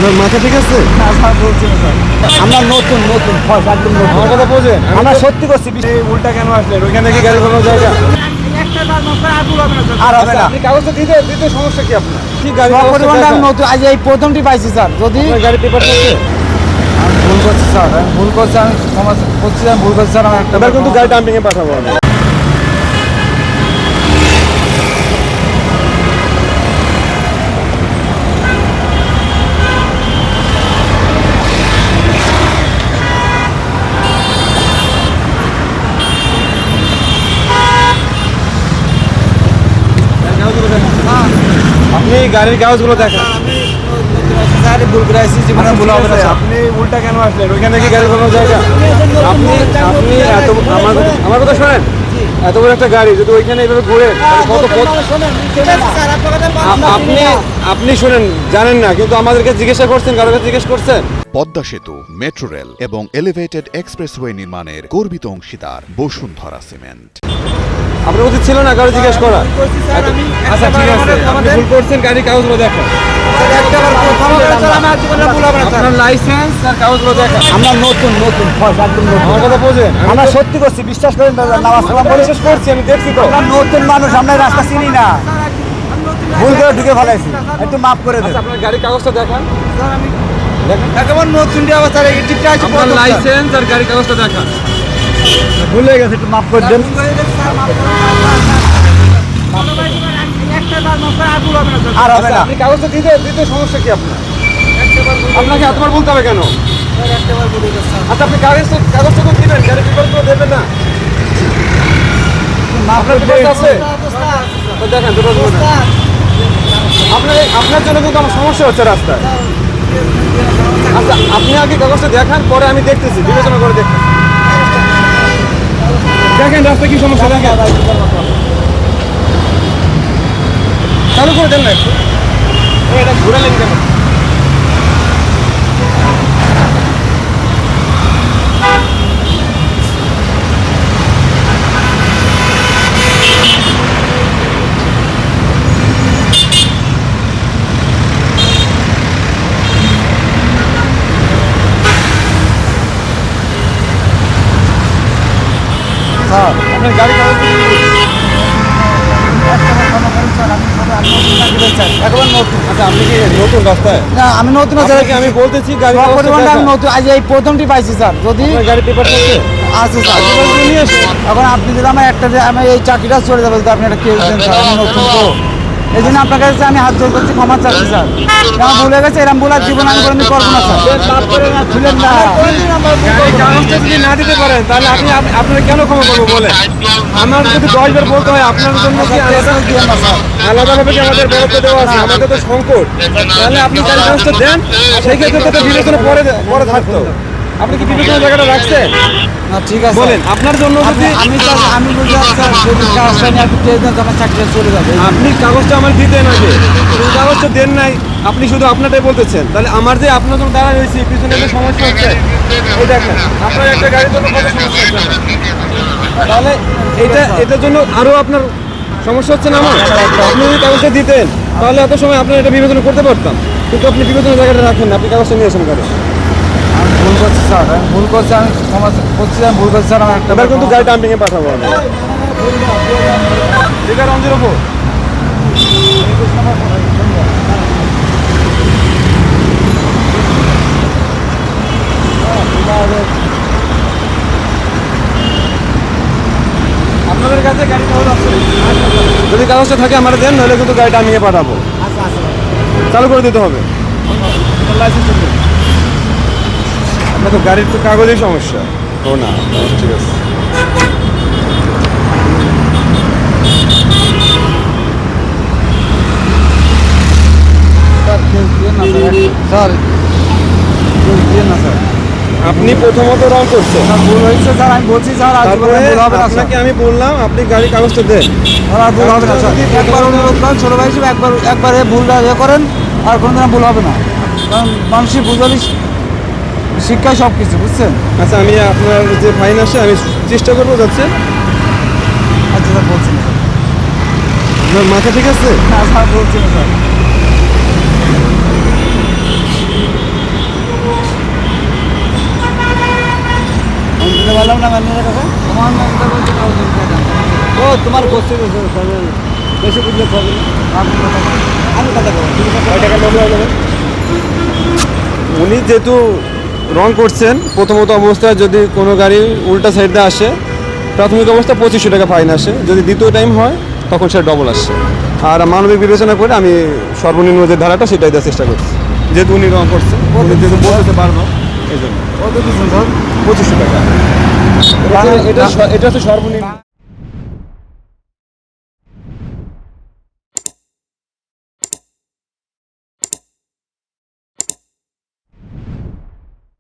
আপনার মাথা ঠিক আছে? না স্যার বলছি না স্যার, আমরা নতুন নতুন ফস একদম নতুন। আমার কথা বোঝেন? আমরা সত্যি করছি। এই উল্টা কেন আসলেন? ওইখান থেকে গাড়ি কোনো জায়গা আর হবে না। আপনি কাগজটা দিতে দিতে সমস্যা কি আপনার? কি গাড়ি কাগজটা পরিমাণটা আমি দেখান। নতুন আজ এই প্রথমটি পাইছি স্যার। যদি আপনার গাড়ি পেপার আছে? আমি ভুল করছি স্যার, আমি ভুল করছি, আমি ক্ষমা করছি, আমি ভুল করছি স্যার। আমি একটা এবার কিন্তু গাড়ি ডাম্পিং এ পাঠাবো আমি। আপনি গাড়ির কাগজগুলো দেখান। স্যার ভুল করে আসছি, জীবনে ভুল হবে না স্যার। আপনি উল্টা কেন আসলেন? ওইখান থেকে গাড়ি কোনো জায়গা। আপনি আপনি এত আমার কথা শোনেন। এত বড় একটা গাড়ি যদি ওইখানে এইভাবে ঘুরে কত আপনি আপনি শুনেন জানেন না কিন্তু আমাদেরকে জিজ্ঞাসা করছেন, কারোর কাছে জিজ্ঞেস করছেন? পদ্মা সেতু, মেট্রো রেল এবং এলিভেটেড এক্সপ্রেসওয়ে নির্মাণের গর্বিত অংশীদার বসুন্ধরা সিমেন্ট। আপনার উচিত ছিল না কারো জিজ্ঞেস করা। আচ্ছা ঠিক আছে, আপনি ভুল করছেন, গাড়ির কাগজগুলো দেখান। আপনার লাইসেন্স আর কাগজগুলো দেখান। আমরা নতুন নতুন ফস একদম নতুন। আমার কথা বোঝেন? আমরা সত্যি করছি, বিশ্বাস করেন। নামাজ কালাম পড়ে বিশ্বাস করছি, আমি দেখছি তো। আমরা নতুন মানুষ, আমরা এই রাস্তা চিনি না, ভুল করে ঢুকে ফেলাইছি, একটু মাফ করে দেন। আচ্ছা আপনার গাড়ির কাগজটা দেখান। একেবারে নতুন দিয়ে আবার স্যার এই টিপটা আছে। আপনার লাইসেন্স আর গাড়ির কাগজটা দেখান। ভুল হয়ে গেছে, একটু মাফ করে দেন। আর হবে আচ্ছা, না। আপনি কাগজটা দিতে দিতে সমস্যা কি আপনার? আপনাকে এতবার বলতে হবে কেন? আচ্ছা আপনি কাগজটা তো দিবেন, গাড়ির পেপারগুলো দেবেন না? আপনার পেপার আছে? তো দেখেন পেপারগুলো দেখান। আপনার জন্য কিন্তু আমার সমস্যা হচ্ছে রাস্তায়। আচ্ছা আপনি আগে কাগজটা দেখান, পরে আমি দেখতেছি, বিবেচনা করে দেখতেছি। দেখেন রাস্তায় কি সমস্যা দেখেন। চালু করে দেন না একটু। এটা ঘুরালেন কেন? স্যার আপনার গাড়ি কাগজ একবার নতুন। আচ্ছা আপনি কি নতুন রাস্তায়? না আমি নতুন স্যার, আপনাকে আমি বলতেছি গাড়ি কাগজটা পরিমাণটা আমি দেখান। নতুন আজ এই প্রথমটি পাইছি স্যার। যদি আপনার গাড়ি পেপার আছে? আছে স্যার, পেপারগুলো নিয়ে আসুন। এখন আপনি যদি আমার একটা আমি এই চাকরিটা চলে যাবো, যদি আপনি একটা কেউ দেন স্যার, আমি নতুন তো এই জন্য আপনার কাছে আমি হাত জোর করছি, ক্ষমা চাচ্ছি স্যার। আমার ভুলে গেছে, এরকম ভুল আর জীবন আমি কোনোদিন করবো না স্যার। মাফ করে না, খুলেন না। গাড়ির কাগজটা যদি না দিতে পারেন তাহলে আপনার কেন ক্ষমা করবো বলে? আমার যদি 10 বার বলতে হয় আপনার জন্য কি আলাদাভাবে কি আমাদের বরাদ্দ দেওয়া আছে? আমাদের তো সংকট। তাহলে আপনি গাড়ির কাগজটা দেন, সেই ক্ষেত্রে তো একটা বিবেচনা পরে থাকতো। আপনি কি বিবেচনা জায়গাটা রাখছেন? না ঠিক আছে বলেন আপনার জন্য যদি আমি বুঝতে স্যার, যদি কাজটা নিয়ে আপনি কেউ দেন, আমার চাকরিটা চলে যাবে। আপনি কাগজটা আমার দিতেন আগে, কিন্তু কাগজটা দেন নাই, আপনি শুধু আপনারটাই বলতেছেন। তাহলে আমার যে আপনার জন্য দাঁড়া রয়েছে পিছনে যে সমস্যা হচ্ছে, এই দেখেন আপনার একটা গাড়ির জন্য কত সমস্যা হচ্ছে। তাহলে এটার জন্য আরো আপনার সমস্যা হচ্ছে না আমার? আপনি যদি কাগজটা দিতেন তাহলে এত সময় আপনার এটা বিবেচনা করতে পারতাম, কিন্তু আপনি বিবেচনা জায়গাটা রাখেন না, আপনি কাগজটা নিয়ে আসেন গাড়ি। আমি ভুল করছি স্যার, আমি ভুল করছি, আমি ক্ষমা করছি, আমি ভুল করছি স্যার। আমার একটা এবার কিন্তু গাড়ি ডাম্পিং এ পাঠাবো আমি। ঠিক আছে রঞ্জির ওপর আপনাদের কাছে গাড়ি কাগজ আছে? যদি কাগজটা থাকে আমার দেন, নাহলে কিন্তু গাড়িটা আমি পাঠাবো। চালু করে দিতে হবে। আপনার তো গাড়ির তো কাগজেই সমস্যা। ও না, ঠিক আছে। স্যার কেউ দিয়ে না স্যার, স্যার কেউ দিয়ে না স্যার। আপনি প্রথমত রং করছেন, স্যার ভুল হয়েছে স্যার, আমি বলছি স্যার, আর তারপরে জীবনে ভুল হবে না স্যার। আপনাকে আমি বললাম আপনি গাড়ির কাগজটা দেন। স্যার আর ভুল হবে না স্যার। একবার অনুরোধ করেন, ছোটো ভাই হিসেবে একবার এ ভুলটা ইয়ে করেন, আর কোনোদিন ভুল হবে না। কারণ মানুষই বুঝলি শিক্ষায় সব কিছু, বুঝছেন? আচ্ছা আমি আপনার যে ফাইন আসে আমি চেষ্টা করবো যাচ্ছে। আচ্ছা স্যার বলছি না স্যার। আপনার মাথা ঠিক আছে? না স্যার বলছি না স্যার। বললাম না ম্যানেজারের কাছে তোমার ম্যানেজার বলছে ও তোমার বসে বেশি বুঝলে হবে আমি কথা বলবো কয় টাকা লোক হয়ে যাবে? উনি যেহেতু রং করছেন, প্রথমত অবস্থায় যদি কোনো গাড়ি উল্টা সাইড দিয়ে আসে, প্রাথমিক অবস্থা 2500 টাকা ফাইন আসে। যদি দ্বিতীয় টাইম হয় তখন সেটা ডবল আসছে। আর মানবিক বিবেচনা করে আমি সর্বনিম্ন যে ধারাটা সেটাই দেওয়ার চেষ্টা করছি, যেহেতু উনি রং করছেন, উনি যেহেতু বলতে পারবো এই জন্য কত দিচ্ছেন ধর 2500 টাকা। এটা হচ্ছে সর্বনিম্ন।